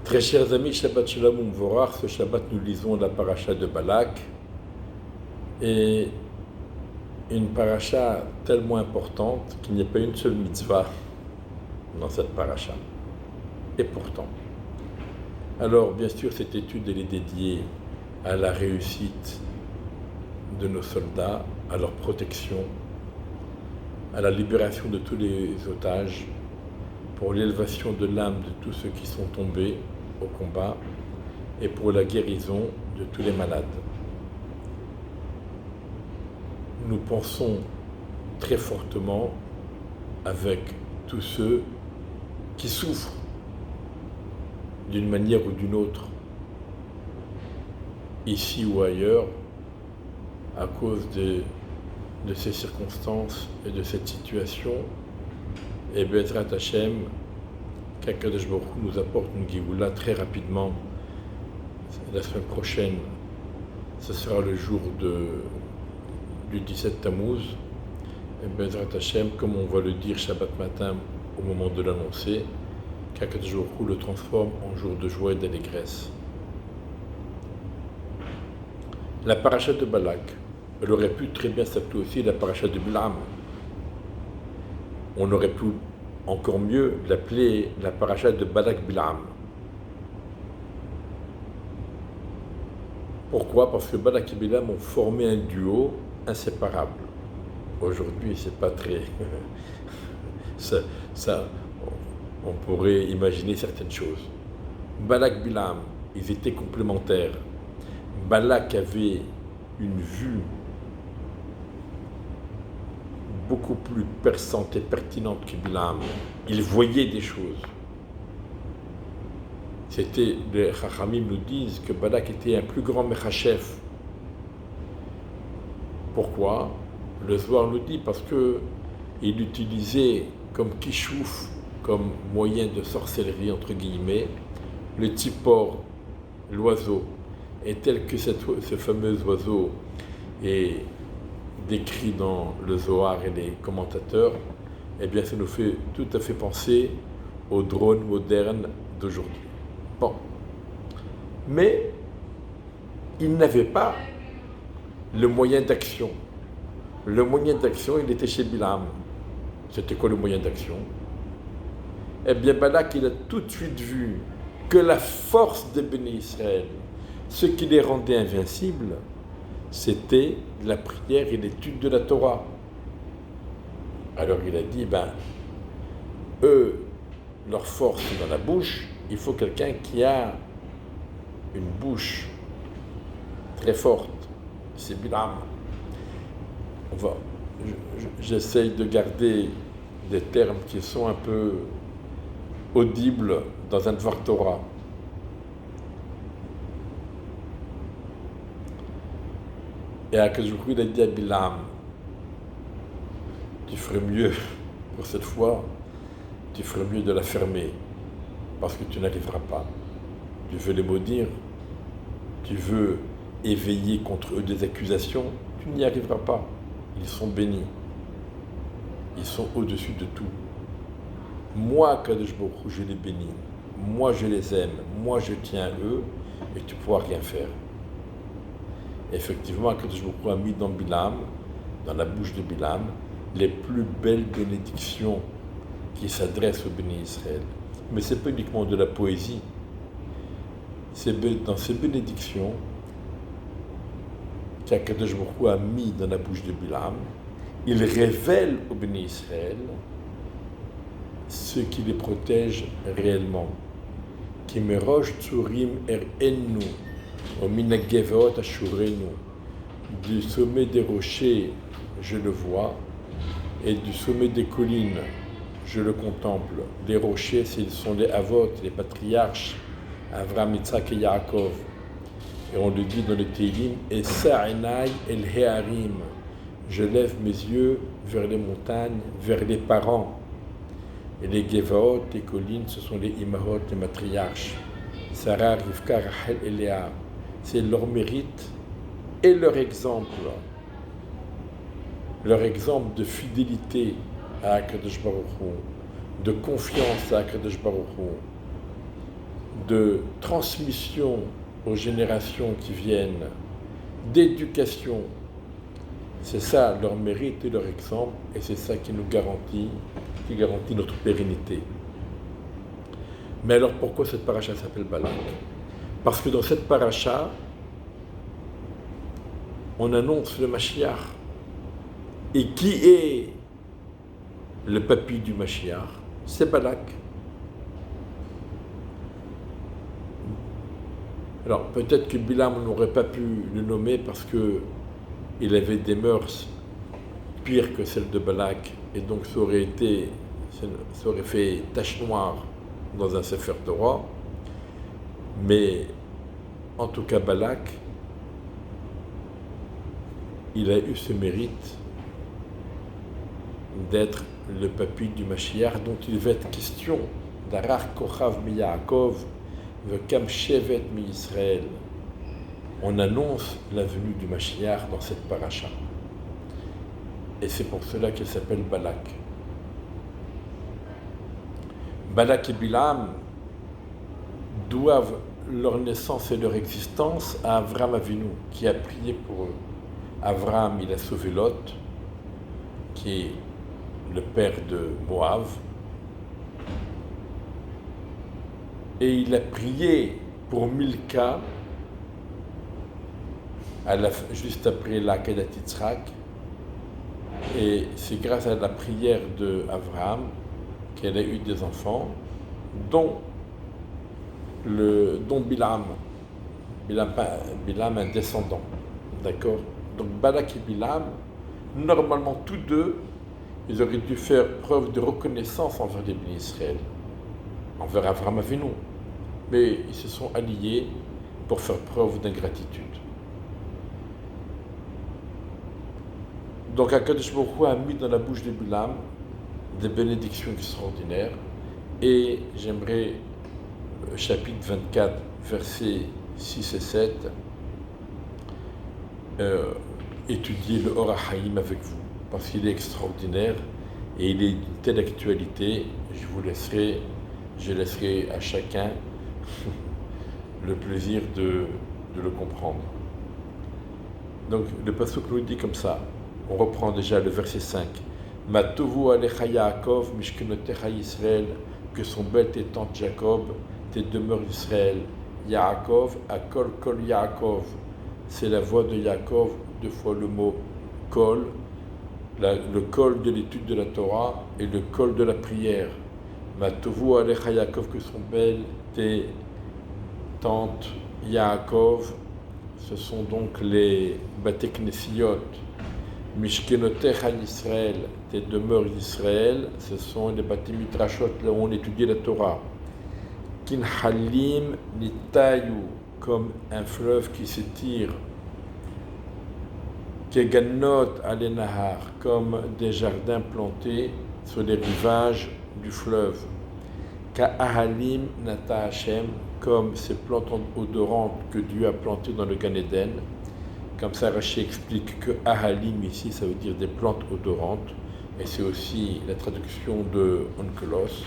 Très chers amis, Shabbat Shalom Umvorach, ce Shabbat nous lisons la paracha de Balak et une paracha tellement importante qu'il n'y a pas une seule mitzvah dans cette paracha. Et pourtant. Alors bien sûr cette étude elle est dédiée à la réussite de nos soldats, à leur protection, à la libération de tous les otages, pour l'élévation de l'âme de tous ceux qui sont tombés au combat et pour la guérison de tous les malades. Nous pensons très fortement avec tous ceux qui souffrent d'une manière ou d'une autre, ici ou ailleurs, à cause de ces circonstances et de cette situation. Et Be'ezrat Hashem, qu'Akadosh Baruch Hu nous apporte une Géoula très rapidement. La semaine prochaine, ce sera le jour du 17 Tammuz. Et Be'ezrat Hashem, comme on va le dire Shabbat matin au moment de l'annoncer, qu'Akadosh Baruch Hu le transforme en jour de joie et d'allégresse. La paracha de Balak, elle aurait pu très bien s'appeler aussi la paracha de Bilam. On aurait pu encore mieux l'appeler la paracha de Balak Bilam. Pourquoi ? Parce que Balak et Bilam ont formé un duo inséparable. Aujourd'hui, c'est pas très... ça, on pourrait imaginer certaines choses. Balak et Bilam, ils étaient complémentaires. Balak avait une vue beaucoup plus perçante et pertinente que Bilam. Il voyait des choses. Les Chachamim nous disent que Balak était un plus grand Mechachef. Pourquoi ? Le Zohar nous dit parce qu'il utilisait comme kishouf, comme moyen de sorcellerie entre guillemets, le tipor, l'oiseau. Et tel que ce fameux oiseau est décrit dans le Zohar et les commentateurs, eh bien ça nous fait tout à fait penser aux drones modernes d'aujourd'hui. Bon. Mais il n'avait pas le moyen d'action. Le moyen d'action, il était chez Bilam. C'était quoi le moyen d'action ? Eh bien Balak, il a tout de suite vu que la force des bénis Israël, ce qui les rendait invincibles, c'était la prière et l'étude de la Torah. Alors il a dit, eux, leur force est dans la bouche, il faut quelqu'un qui a une bouche très forte. C'est Bilam. J'essaye de garder des termes qui sont un peu audibles dans un Dvar Torah. Et Akadosh Baruch Hu, il a dit à Bilam, tu ferais mieux, pour cette fois, tu ferais mieux de la fermer, parce que tu n'arriveras pas. Tu veux les maudire, tu veux éveiller contre eux des accusations, tu n'y arriveras pas. Ils sont bénis. Ils sont au-dessus de tout. Moi, Akadosh Baruch Hu, je les bénis. Moi, je les aime. Moi, je tiens à eux, et tu ne pourras rien faire. Effectivement, Akadosh Baruch Hu a mis dans Bilam, dans la bouche de Bilam, les plus belles bénédictions qui s'adressent au béni Israël. Mais ce n'est pas uniquement de la poésie. C'est dans ces bénédictions qu'Akadosh Baruch Hu a mis dans la bouche de Bilam, il révèle au béni Israël ce qui les protège réellement. Ki merosh tzurim ennu. Du sommet des rochers, je le vois, et du sommet des collines, je le contemple. Les rochers, ce sont les Avot, les patriarches, Avraham, Yitzhak et Yaakov. Et on le dit dans le Teilim, et Sa'enai el Hearim. Je lève mes yeux vers les montagnes, vers les parents. Et les Gevaot, les collines, ce sont les Imahot, les matriarches. Sarah, Rivka, Rachel et Léa. C'est leur mérite et leur exemple de fidélité à Akadosh Baruch Hu, de confiance à Akadosh Baruch Hu, de transmission aux générations qui viennent, d'éducation. C'est ça leur mérite et leur exemple, et c'est ça qui garantit notre pérennité. Mais alors pourquoi cette paracha s'appelle Balak? Parce que dans cette paracha, on annonce le Mashiach. Et qui est le papy du Mashiach? C'est Balak. Alors peut-être que Bilam n'aurait pas pu le nommer parce qu'il avait des mœurs pires que celles de Balak, et donc ça aurait fait tache noire dans un Sefer Torah. Mais en tout cas Balak, il a eu ce mérite d'être le papy du Mashiach, dont il va être question. Darar Kochav mi Yaakov, Vekam Shevet mi Israël. On annonce la venue du Mashiach dans cette paracha. Et c'est pour cela qu'elle s'appelle Balak. Balak et Bilam doivent leur naissance et leur existence à Avraham Avinu, qui a prié pour eux. Avraham, il a sauvé Lot, qui est le père de Moab, et il a prié pour Milka, juste après la Kedat Yitzhak, et c'est grâce à la prière d'Avraham qu'elle a eu des enfants, dont Bilam un descendant, d'accord? Donc Balak et Bilam, normalement tous deux, ils auraient dû faire preuve de reconnaissance envers les bénis Israël, envers Avraham Avinu, mais ils se sont alliés pour faire preuve d'ingratitude. Donc Akadosh Baruch Hu a mis dans la bouche de Bilam des bénédictions extraordinaires, et j'aimerais, chapitre 24, versets 6 et 7, étudier le Or HaChaim avec vous, parce qu'il est extraordinaire et il est d'une telle actualité. Je laisserai à chacun le plaisir de le comprendre. Donc le pasuk nous dit comme ça, on reprend déjà le verset 5. Matovu alecha Yaakov, mishkenotecha Yisraël, que sont belles tes tentes Jacob, tes demeures Israël. Yaakov, akol kol Yaakov, c'est la voix de Yaakov, deux fois le mot kol, le kol de l'étude de la Torah et le kol de la prière. Matovu alecha Yaakov, que sont belles tes tentes Yaakov, ce sont donc les Bate Knessiyot. Mishkenotecha Yisraël, tes demeures d'Israël, ce sont les Bate Midrashot, là où on étudie la Torah. Kinhalim nitayu, comme un fleuve qui s'étire. Keganot alenahar, comme des jardins plantés sur les rivages du fleuve. Ka'ahalim nata Hashem, comme ces plantes odorantes que Dieu a plantées dans le Gan Eden. Comme ça, Rashi explique que Ahalim ici, ça veut dire des plantes odorantes, et c'est aussi la traduction de Onkelos.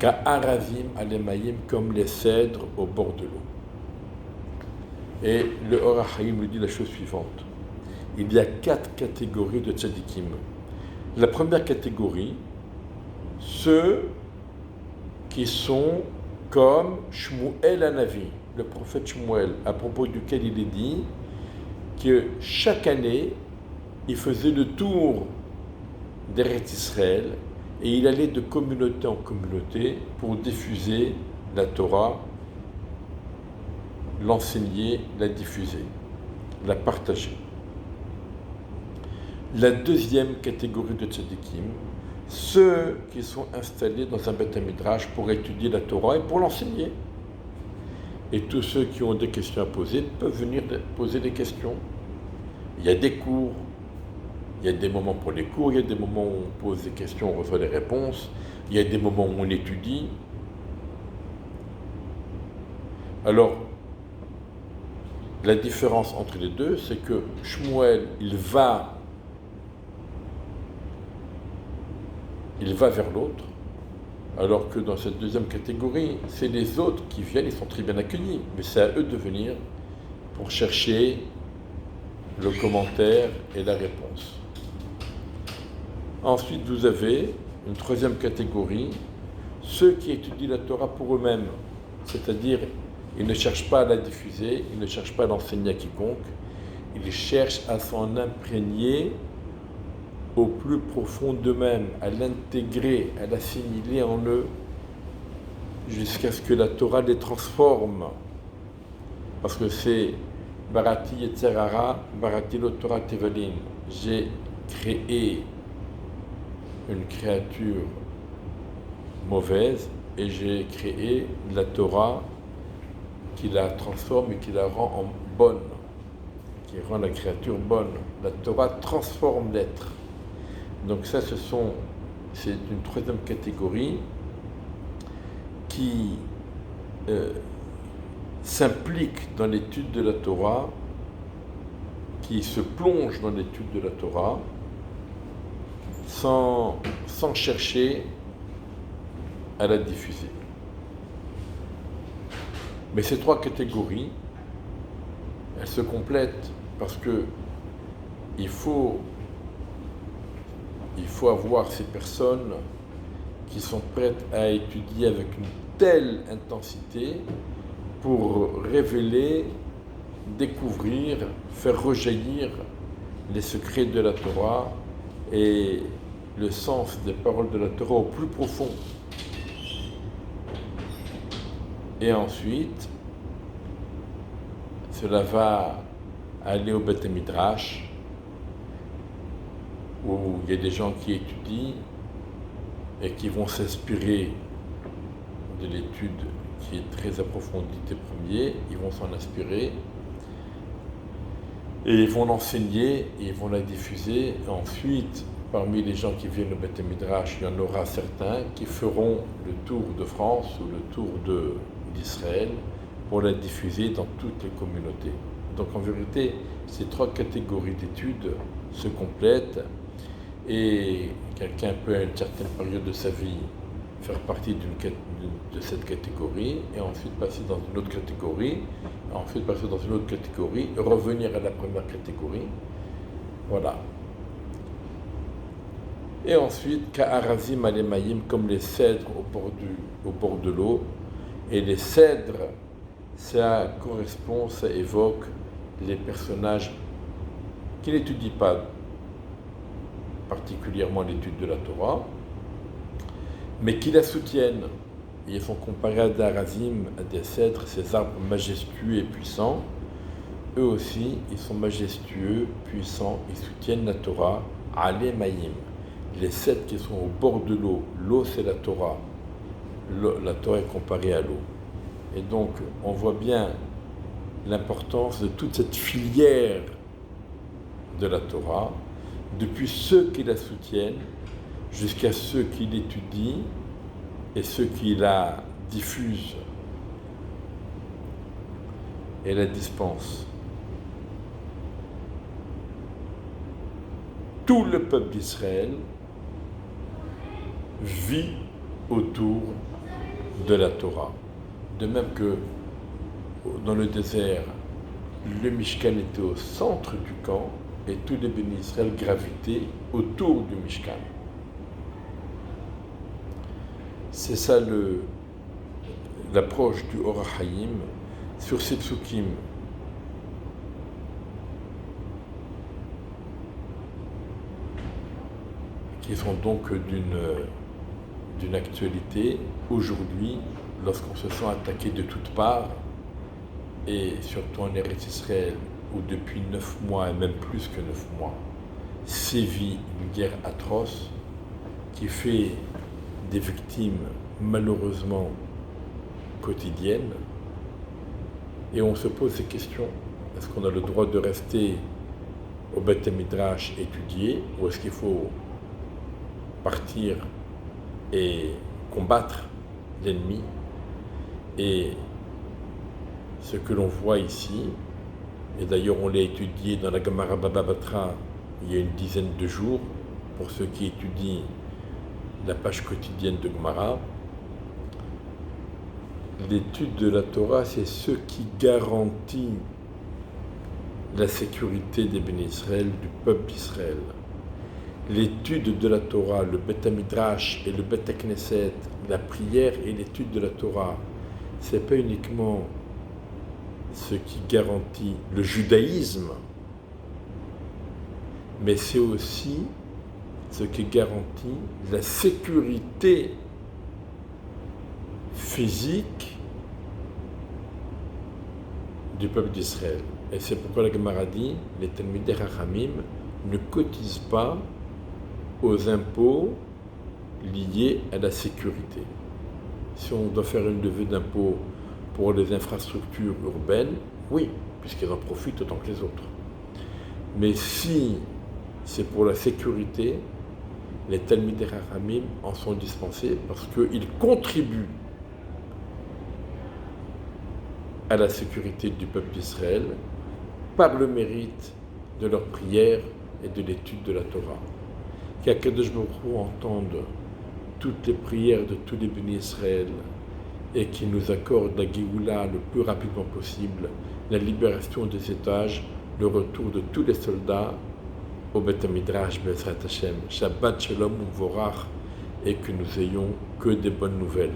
Ka'aravim alemayim, comme les cèdres au bord de l'eau. Et le Or HaChaim nous dit la chose suivante. Il y a 4 catégories de tzadikim. La première catégorie, ceux qui sont comme Shmuel Hanavi, le prophète Shmuel, à propos duquel il est dit que chaque année, il faisait le tour d'Eretz Israël et il allait de communauté en communauté pour diffuser la Torah, l'enseigner, la diffuser, la partager. La deuxième catégorie de tzadikim, ceux qui sont installés dans un Beth Midrash pour étudier la Torah et pour l'enseigner. Et tous ceux qui ont des questions à poser peuvent venir poser des questions. Il y a des cours, il y a des moments pour les cours, il y a des moments où on pose des questions, on reçoit des réponses, il y a des moments où on étudie. Alors, la différence entre les deux, c'est que Shmuel, il va vers l'autre, Alors que dans cette deuxième catégorie, c'est les autres qui viennent, ils sont très bien accueillis, mais c'est à eux de venir pour chercher le commentaire et la réponse. Ensuite, vous avez une troisième catégorie, ceux qui étudient la Torah pour eux-mêmes, c'est-à-dire ils ne cherchent pas à la diffuser, ils ne cherchent pas à l'enseigner à quiconque, ils cherchent à s'en imprégner au plus profond d'eux-mêmes, à l'intégrer, à l'assimiler en eux, jusqu'à ce que la Torah les transforme. Parce que c'est Barati Yetzerara, Barati lo Torah Tevalim. J'ai créé une créature mauvaise et j'ai créé la Torah qui la transforme et qui la rend en bonne, qui rend la créature bonne. La Torah transforme l'être. Donc ça, c'est une troisième catégorie qui s'implique dans l'étude de la Torah, qui se plonge dans l'étude de la Torah, sans chercher à la diffuser. Mais ces trois catégories, elles se complètent parce que il faut avoir ces personnes qui sont prêtes à étudier avec une telle intensité pour révéler, découvrir, faire rejaillir les secrets de la Torah et le sens des paroles de la Torah au plus profond. Et ensuite, cela va aller au Beth Midrash, où il y a des gens qui étudient et qui vont s'inspirer de l'étude qui est très approfondie des premiers, ils vont s'en inspirer et ils vont l'enseigner et ils vont la diffuser. Ensuite, parmi les gens qui viennent au Beth Midrash, il y en aura certains qui feront le tour de France ou le tour d'Israël pour la diffuser dans toutes les communautés. Donc en vérité, ces trois catégories d'études se complètent et quelqu'un peut à une certaine période de sa vie faire partie de cette catégorie et ensuite passer dans une autre catégorie, ensuite passer dans une autre catégorie, revenir à la première catégorie. Voilà. Et ensuite, Ka'arazim alemayim, comme les cèdres au bord de l'eau. Et les cèdres, ça correspond, ça évoque les personnages qui n'étudient pas particulièrement l'étude de la Torah, mais qui la soutiennent. Et ils sont comparés à des arazim, à des cèdres, ces arbres majestueux et puissants. Eux aussi, ils sont majestueux, puissants, ils soutiennent la Torah, alemayim. Les cèdres qui sont au bord de l'eau, l'eau c'est la Torah. La Torah est comparée à l'eau. Et donc, on voit bien l'importance de toute cette filière de la Torah, depuis ceux qui la soutiennent jusqu'à ceux qui l'étudient et ceux qui la diffusent et la dispensent. Tout le peuple d'Israël vit autour de la Torah. De même que dans le désert, le Mishkan était au centre du camp et tous les bénis Israël gravitaient autour du Mishkan. C'est ça l'approche du Or HaChaim sur ces psukim. Qui sont donc d'une actualité aujourd'hui, lorsqu'on se sent attaqué de toutes parts, et surtout en Eretz Israël, où depuis 9 mois, et même plus que 9 mois, sévit une guerre atroce qui fait des victimes malheureusement quotidiennes. Et on se pose ces questions. Est-ce qu'on a le droit de rester au Beth Midrash étudier, ou est-ce qu'il faut partir et combattre l'ennemi? Et ce que l'on voit ici, et d'ailleurs on l'a étudié dans la Gemara Baba Batra il y a une dizaine de jours, pour ceux qui étudient la page quotidienne de Gemara, l'étude de la Torah, c'est ce qui garantit la sécurité des bénis Israël, du peuple d'Israël. L'étude de la Torah, le Beth Midrash et le Beth Knesset, la prière et l'étude de la Torah, ce n'est pas uniquement ce qui garantit le judaïsme, mais c'est aussi ce qui garantit la sécurité physique du peuple d'Israël. Et c'est pourquoi la Gemara dit, les Talmidei Chachamim ne cotisent pas aux impôts liés à la sécurité. Si on doit faire une levée d'impôts pour les infrastructures urbaines, oui, puisqu'elles en profitent autant que les autres. Mais si c'est pour la sécurité, les Talmidei Chachamim en sont dispensés parce qu'ils contribuent à la sécurité du peuple d'Israël par le mérite de leur prière et de l'étude de la Torah. Qu'Akadosh Baruch Hu entende toutes les prières de tous les bénis Israël et qu'il nous accorde la Géoula le plus rapidement possible, la libération des otages, le retour de tous les soldats au Beth Midrash Be'ezrat Hashem. Shabbat Shalom Uvorach, et que nous ayons que des bonnes nouvelles.